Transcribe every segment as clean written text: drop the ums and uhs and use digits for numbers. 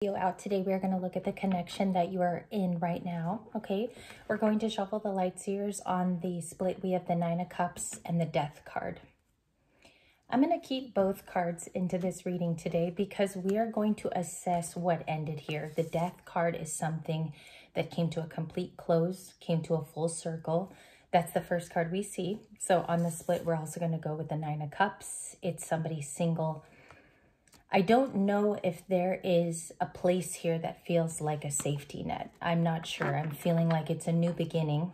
Out today, we're going to look at the connection that you are in right now. Okay, we're going to shuffle the light seers. On the split, we have the Nine of Cups and the Death card. I'm going to keep both cards into this reading today because we are going to assess what ended here. The Death card is something that came to a complete close, came to a full circle. That's the first card we see. So on the split, we're also going to go with the Nine of Cups. It's somebody single. I don't know if there is a place here that feels like a safety net. I'm not sure. I'm feeling like it's a new beginning.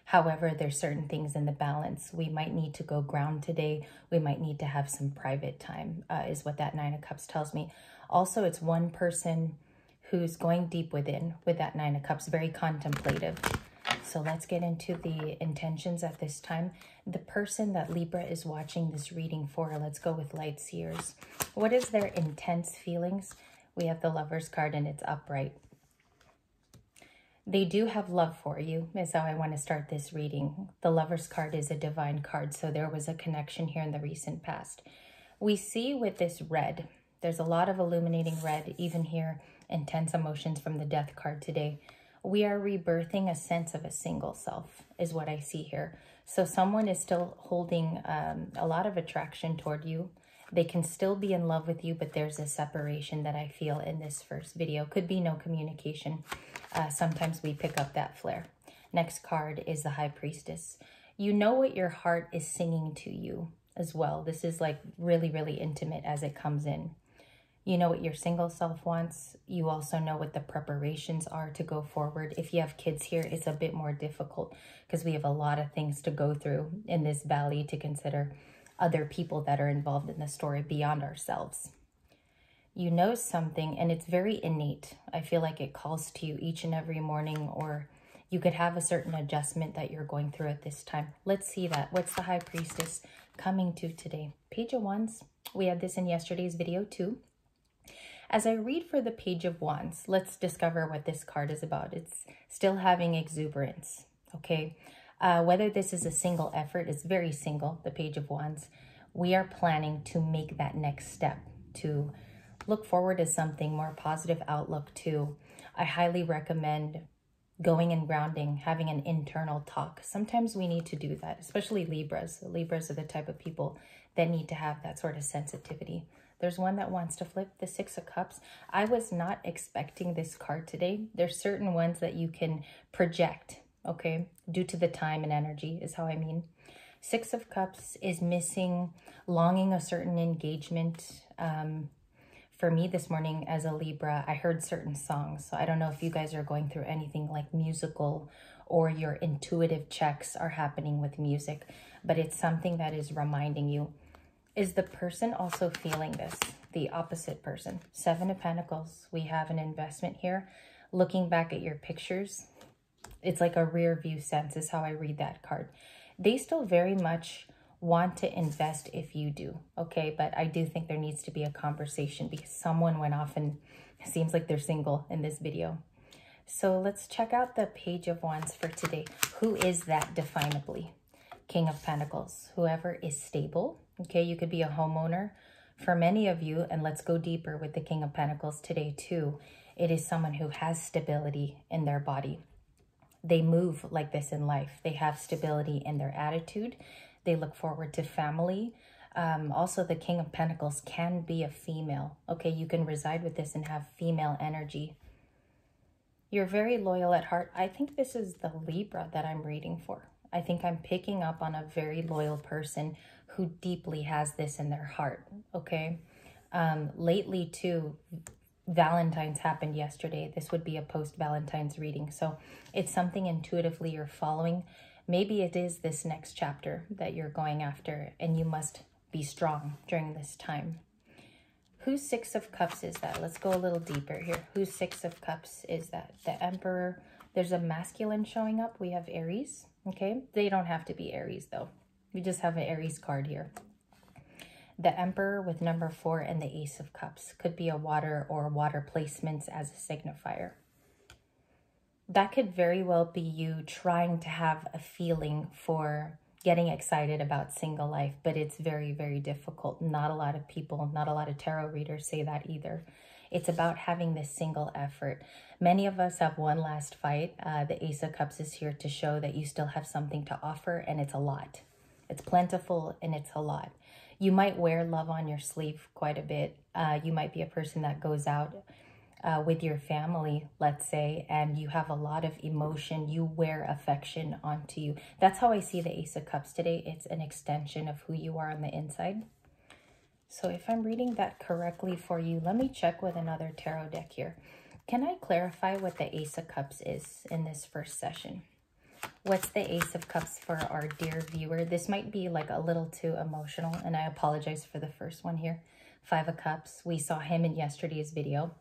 However, there's certain things in the balance. We might need to go ground today. We might need to have some private time, is what that Nine of Cups tells me. Also, it's one person who's going deep within with that Nine of Cups, very contemplative. So let's get into the intentions at this time. The person that Libra is watching this reading for, let's go with light seers. What is their intense feelings? We have the Lovers card and it's upright. They do have love for you, is how I want to start this reading. The Lovers card is a divine card, so there was a connection here in the recent past. We see with this red, there's a lot of illuminating red, even here, intense emotions from the Death card today. We are rebirthing a sense of a single self, is what I see here. So someone is still holding a lot of attraction toward you. They can still be in love with you, but there's a separation that I feel in this first video. Could be no communication. Sometimes we pick up that flare. Next card is the High Priestess. You know what your heart is singing to you as well. This is like really, really intimate as it comes in. You know what your single self wants. You also know what the preparations are to go forward. If you have kids here, it's a bit more difficult because we have a lot of things to go through in this valley to consider other people that are involved in the story beyond ourselves. You know something and it's very innate. I feel like it calls to you each and every morning, or you could have a certain adjustment that you're going through at this time. Let's see that. What's the High Priestess coming to today? Page of Wands. We had this in yesterday's video too. As I read for the Page of Wands, let's discover what this card is about. It's still having exuberance, okay? Whether this is a single effort, it's very single, the Page of Wands. We are planning to make that next step, to look forward to something more positive outlook too. I highly recommend going and grounding, having an internal talk. Sometimes we need to do that, especially Libras. Libras are the type of people that need to have that sort of sensitivity. There's one that wants to flip, the Six of Cups. I was not expecting this card today. There's certain ones that you can project, okay, due to the time and energy is how I mean. Six of Cups is missing, longing a certain engagement. For me this morning as a Libra, I heard certain songs. So I don't know if you guys are going through anything like musical or your intuitive checks are happening with music, but it's something that is reminding you. Is the person also feeling this? The opposite person. Seven of Pentacles. We have an investment here. Looking back at your pictures, it's like a rear view sense is how I read that card. They still very much want to invest if you do, okay? But I do think there needs to be a conversation because someone went off and it seems like they're single in this video. So let's check out the Page of Wands for today. Who is that definably? King of Pentacles. Whoever is stable. Okay, you could be a homeowner. For many of you, and let's go deeper with the King of Pentacles today too, it is someone who has stability in their body. They move like this in life. They have stability in their attitude. They look forward to family. Also, the King of Pentacles can be a female. Okay, you can reside with this and have female energy. You're very loyal at heart. I think this is the Libra that I'm reading for. I think I'm picking up on a very loyal person who deeply has this in their heart, okay? Lately, too, Valentine's happened yesterday. This would be a post-Valentine's reading. So it's something intuitively you're following. Maybe it is this next chapter that you're going after, and you must be strong during this time. Whose Six of Cups is that? Let's go a little deeper here. Whose Six of Cups is that? The Emperor. There's a masculine showing up. We have Aries. Okay, they don't have to be Aries though. We just have an Aries card here. The Emperor with number 4 and the Ace of Cups. Could be a water or water placements as a signifier. That could very well be you trying to have a feeling for getting excited about single life, but it's very, very difficult. Not a lot of people, not a lot of tarot readers say that either. It's about having this single effort. Many of us have one last fight. The Ace of Cups is here to show that you still have something to offer, and it's a lot. It's plentiful and it's a lot. You might wear love on your sleeve quite a bit. You might be a person that goes out with your family, let's say, and you have a lot of emotion. You wear affection onto you. That's how I see the Ace of Cups today. It's an extension of who you are on the inside. So if I'm reading that correctly for you, let me check with another tarot deck here. Can I clarify what the Ace of Cups is in this first session? What's the Ace of Cups for our dear viewer? This might be like a little too emotional, and I apologize for the first one here. 5 of Cups. We saw him in yesterday's video.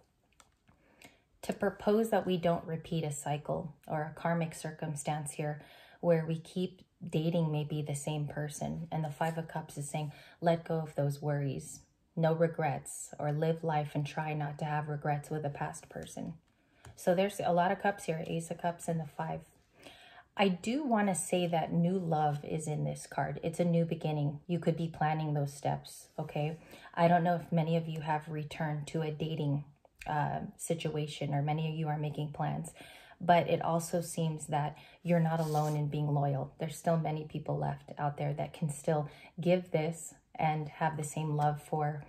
To propose that we don't repeat a cycle or a karmic circumstance here where we keep dating maybe the same person. And the 5 of Cups is saying, let go of those worries. No regrets, or live life and try not to have regrets with a past person. So there's a lot of cups here, Ace of Cups and the 5. I do want to say that new love is in this card. It's a new beginning. You could be planning those steps, okay? I don't know if many of you have returned to a dating situation, or many of you are making plans, but it also seems that you're not alone in being loyal. There's still many people left out there that can still give this and have the same love for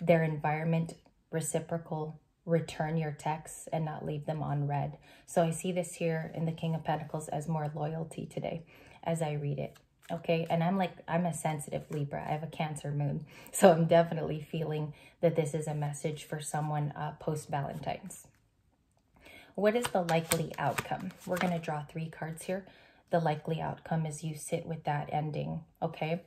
their environment, reciprocal, return your texts and not leave them on read. So I see this here in the King of Pentacles as more loyalty today as I read it. Okay, and I'm a sensitive Libra. I have a Cancer moon. So I'm definitely feeling that this is a message for someone post-Valentine's. What is the likely outcome? We're going to draw 3 cards here. The likely outcome is you sit with that ending, okay?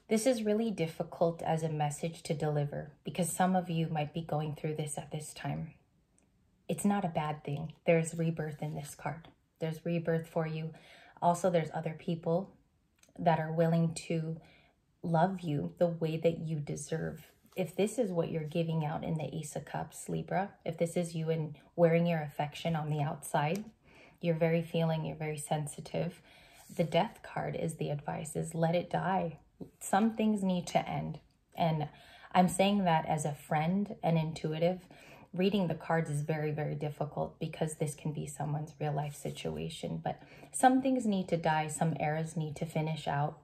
This is really difficult as a message to deliver because some of you might be going through this at this time. It's not a bad thing. There's rebirth in this card. There's rebirth for you. Also, there's other people that are willing to love you the way that you deserve. If this is what you're giving out in the Ace of Cups, Libra, if this is you and wearing your affection on the outside, you're very feeling, you're very sensitive. The Death card is the advice, is let it die. Some things need to end. And I'm saying that as a friend and intuitive. Reading the cards is very, very difficult because this can be someone's real life situation. But some things need to die. Some eras need to finish out.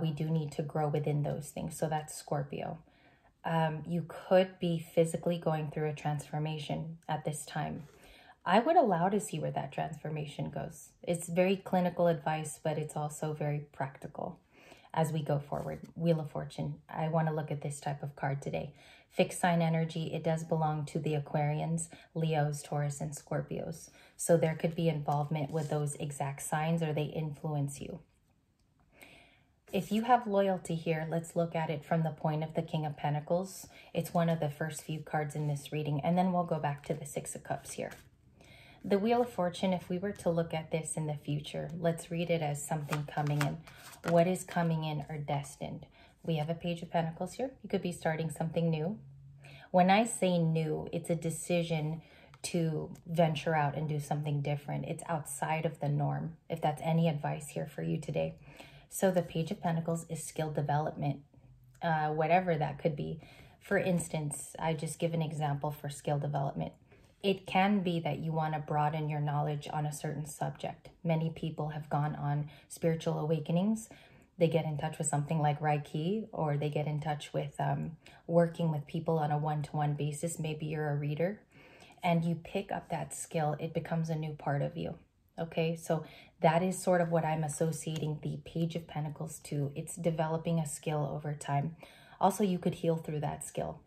We do need to grow within those things. So that's Scorpio. You could be physically going through a transformation at this time. I would allow to see where that transformation goes. It's very clinical advice, but it's also very practical as we go forward. Wheel of Fortune. I want to look at this type of card today. Fixed sign energy. It does belong to the Aquarians, Leos, Taurus, and Scorpios. So there could be involvement with those exact signs, or they influence you. If you have loyalty here, let's look at it from the point of the King of Pentacles. It's one of the first few cards in this reading, and then we'll go back to the 6 of Cups here. The Wheel of Fortune, if we were to look at this in the future, let's read it as something coming in. What is coming in or destined? We have a Page of Pentacles here. You could be starting something new. When I say new, it's a decision to venture out and do something different. It's outside of the norm, if that's any advice here for you today. So the Page of Pentacles is skill development, whatever that could be. For instance, I just give an example for skill development. It can be that you want to broaden your knowledge on a certain subject. Many people have gone on spiritual awakenings. They get in touch with something like Reiki, or they get in touch with working with people on a one-to-one basis. Maybe you're a reader and you pick up that skill. It becomes a new part of you. Okay, so that is sort of what I'm associating the Page of Pentacles to. It's developing a skill over time. Also, you could heal through that skill.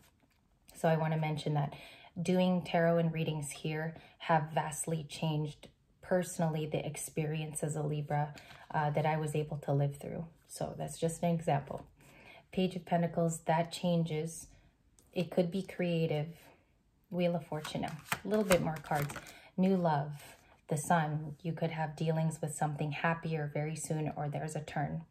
So I want to mention that doing tarot and readings here have vastly changed personally the experience as a Libra that I was able to live through. So that's just an example. Page of Pentacles, that changes. It could be creative. Wheel of Fortune now. A little bit more cards. New love. The Sun. You could have dealings with something happier very soon, or there's a turn.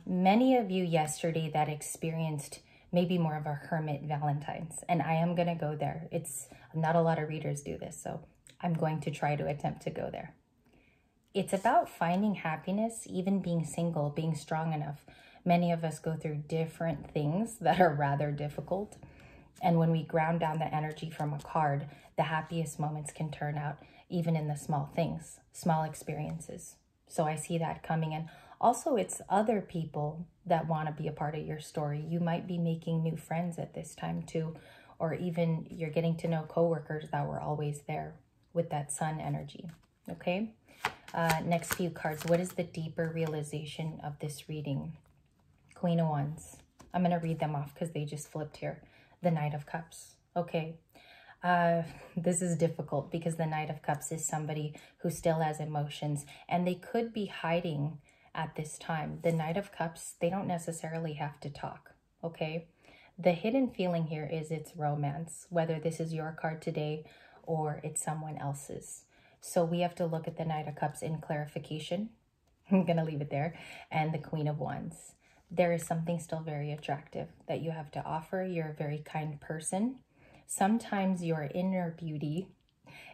Many of you yesterday that experienced maybe more of a hermit Valentine's, and I am going to go there. It's not a lot of readers do this, so I'm going to try to attempt to go there. It's about finding happiness, even being single, being strong enough. Many of us go through different things that are rather difficult. And when we ground down the energy from a card, the happiest moments can turn out even in the small things, small experiences. So I see that coming in. Also, it's other people that want to be a part of your story. You might be making new friends at this time too, or even you're getting to know coworkers that were always there with that sun energy. Okay. Next few cards. What is the deeper realization of this reading? Queen of Wands. I'm going to read them off because they just flipped here. The Knight of Cups. Okay. This is difficult because the Knight of Cups is somebody who still has emotions and they could be hiding at this time. The Knight of Cups, they don't necessarily have to talk. Okay. The hidden feeling here is it's romance, whether this is your card today or it's someone else's. So we have to look at the Knight of Cups in clarification. I'm going to leave it there. And the Queen of Wands. There is something still very attractive that you have to offer. You're a very kind person. Sometimes your inner beauty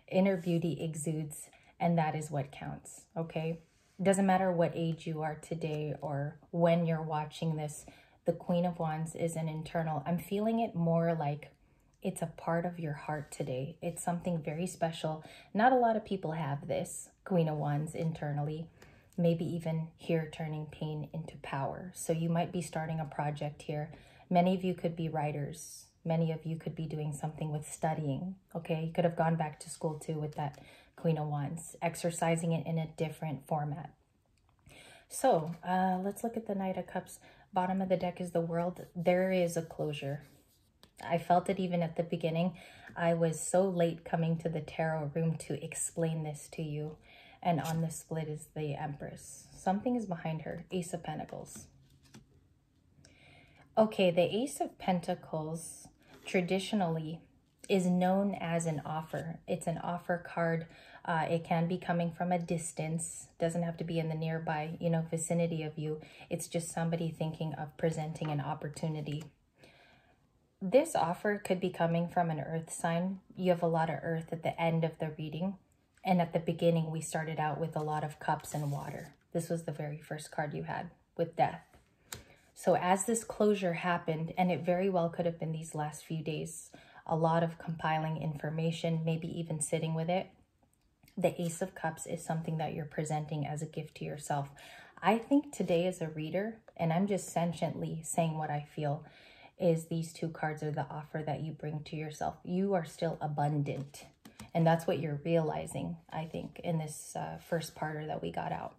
exudes, and that is what counts, okay? It doesn't matter what age you are today or when you're watching this. The Queen of Wands is an internal. I'm feeling it more like it's a part of your heart today. It's something very special. Not a lot of people have this, Queen of Wands, internally. Maybe even here turning pain into power. So you might be starting a project here. Many of you could be writers. Many of you could be doing something with studying. Okay, you could have gone back to school too with that Queen of Wands, exercising it in a different format. So let's look at the Knight of Cups. Bottom of the deck is the World. There is a closure. I felt it even at the beginning. I was so late coming to the tarot room to explain this to you. And on the split is the Empress. Something is behind her. Ace of Pentacles. Okay, the Ace of Pentacles traditionally is known as an offer. It's an offer card. It can be coming from a distance. Doesn't have to be in the nearby, vicinity of you. It's just somebody thinking of presenting an opportunity. This offer could be coming from an earth sign. You have a lot of earth at the end of the reading. And at the beginning, we started out with a lot of cups and water. This was the very first card you had with death. So as this closure happened, and it very well could have been these last few days, a lot of compiling information, maybe even sitting with it. The Ace of Cups is something that you're presenting as a gift to yourself. I think today as a reader, and I'm just sentiently saying what I feel, is these two cards are the offer that you bring to yourself. You are still abundant. And that's what you're realizing, I think, in this first parter that we got out.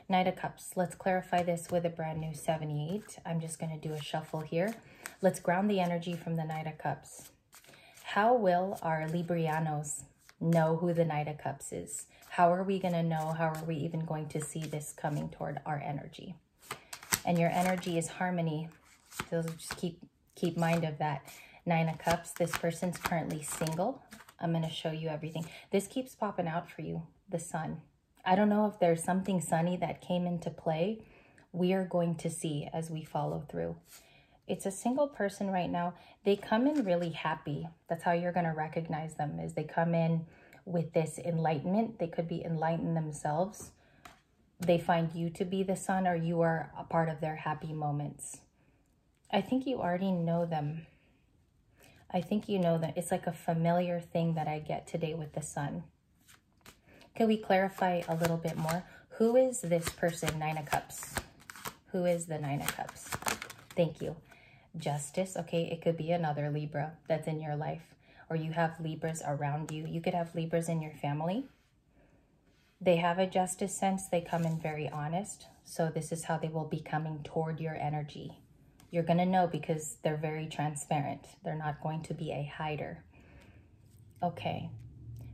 Knight of Cups. Let's clarify this with a brand new 78. I'm just going to do a shuffle here. Let's ground the energy from the Knight of Cups. How will our Librianos know who the Knight of Cups is? How are we going to know? How are we even going to see this coming toward our energy? And your energy is harmony. So just keep mind of that. Nine of Cups. This person's currently single. I'm going to show you everything. This keeps popping out for you, the sun. I don't know if there's something sunny that came into play. We are going to see as we follow through. It's a single person right now. They come in really happy. That's how you're going to recognize them, is they come in with this enlightenment. They could be enlightened themselves. They find you to be the sun, or you are a part of their happy moments. I think you already know them. I think you know that it's like a familiar thing that I get today with the sun. Can we clarify a little bit more? Who is this person? Nine of Cups. Who is the Nine of Cups? Thank you. Justice. Okay, it could be another Libra that's in your life, or you have Libras around you. You could have Libras in your family. They have a justice sense. They come in very honest. So this is how they will be coming toward your energy. You're going to know because they're very transparent. They're not going to be a hider. Okay.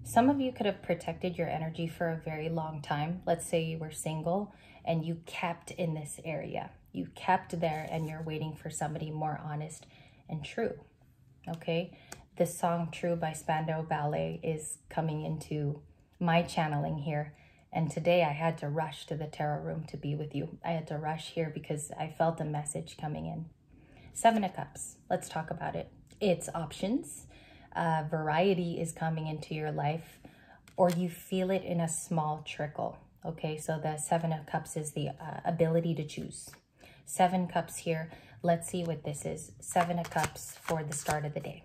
Some of you could have protected your energy for a very long time. Let's say you were single and you kept in this area. You kept there and you're waiting for somebody more honest and true. Okay. The song True by Spandau Ballet is coming into my channeling here. And today I had to rush to the tarot room to be with you. I had to rush here because I felt a message coming in. Seven of Cups. Let's talk about it. It's options. Variety is coming into your life, or you feel it in a small trickle. Okay, so the Seven of Cups is the ability to choose. Seven Cups here. Let's see what this is. 7 of Cups for the start of the day.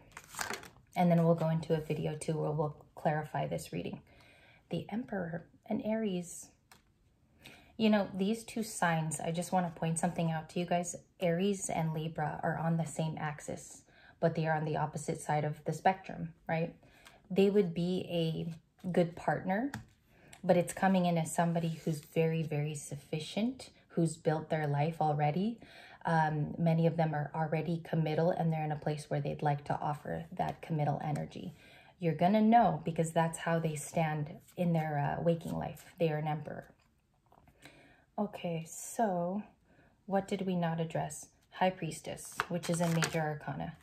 And then we'll go into a video too where we'll clarify this reading. The Emperor and Aries. You know, these two signs, I just want to point something out to you guys. Aries and Libra are on the same axis, but they are on the opposite side of the spectrum, right? They would be a good partner, but it's coming in as somebody who's very, very sufficient, who's built their life already. Many of them are already committal, and they're in a place where they'd like to offer that committal energy. You're going to know because that's how they stand in their waking life. They are an Emperor. Okay, so what did we not address? High Priestess, which is a major arcana.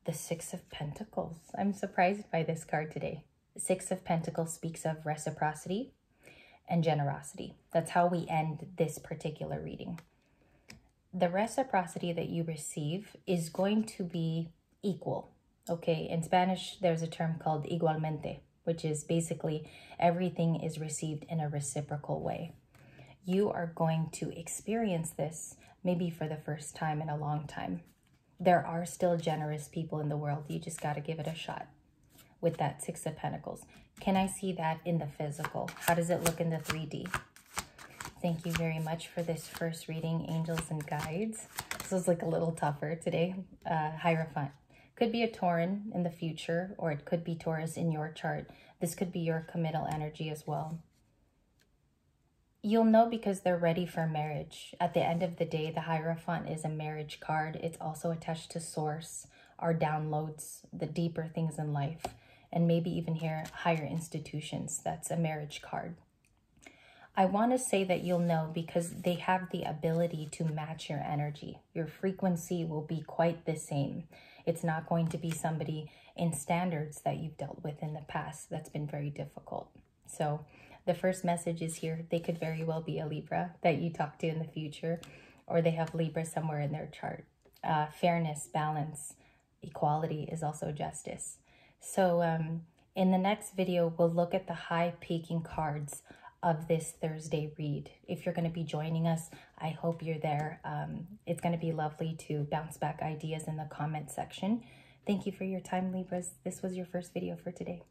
The 6 of Pentacles. I'm surprised by this card today. The 6 of Pentacles speaks of reciprocity and generosity. That's how we end this particular reading. The reciprocity that you receive is going to be equal. Okay, in Spanish, there's a term called igualmente, which is basically everything is received in a reciprocal way. You are going to experience this maybe for the first time in a long time. There are still generous people in the world. You just got to give it a shot with that 6 of Pentacles. Can I see that in the physical? How does it look in the 3D? Thank you very much for this first reading, angels and guides. This was like a little tougher today. Hierophant. Could be a Tauran in the future, or it could be Taurus in your chart. This could be your committal energy as well. You'll know because they're ready for marriage. At the end of the day, the Hierophant is a marriage card. It's also attached to source, our downloads, the deeper things in life, and maybe even here, higher institutions. That's a marriage card. I want to say that you'll know because they have the ability to match your energy. Your frequency will be quite the same. It's not going to be somebody in standards that you've dealt with in the past that's been very difficult. So the first message is here. They could very well be a Libra that you talk to in the future, or they have Libra somewhere in their chart. Fairness, balance, equality is also justice. So in the next video, we'll look at the high peaking cards of this Thursday read. If you're going to be joining us, I hope you're there. It's going to be lovely to bounce back ideas in the comment section. Thank you for your time, Libras. This was your first video for today.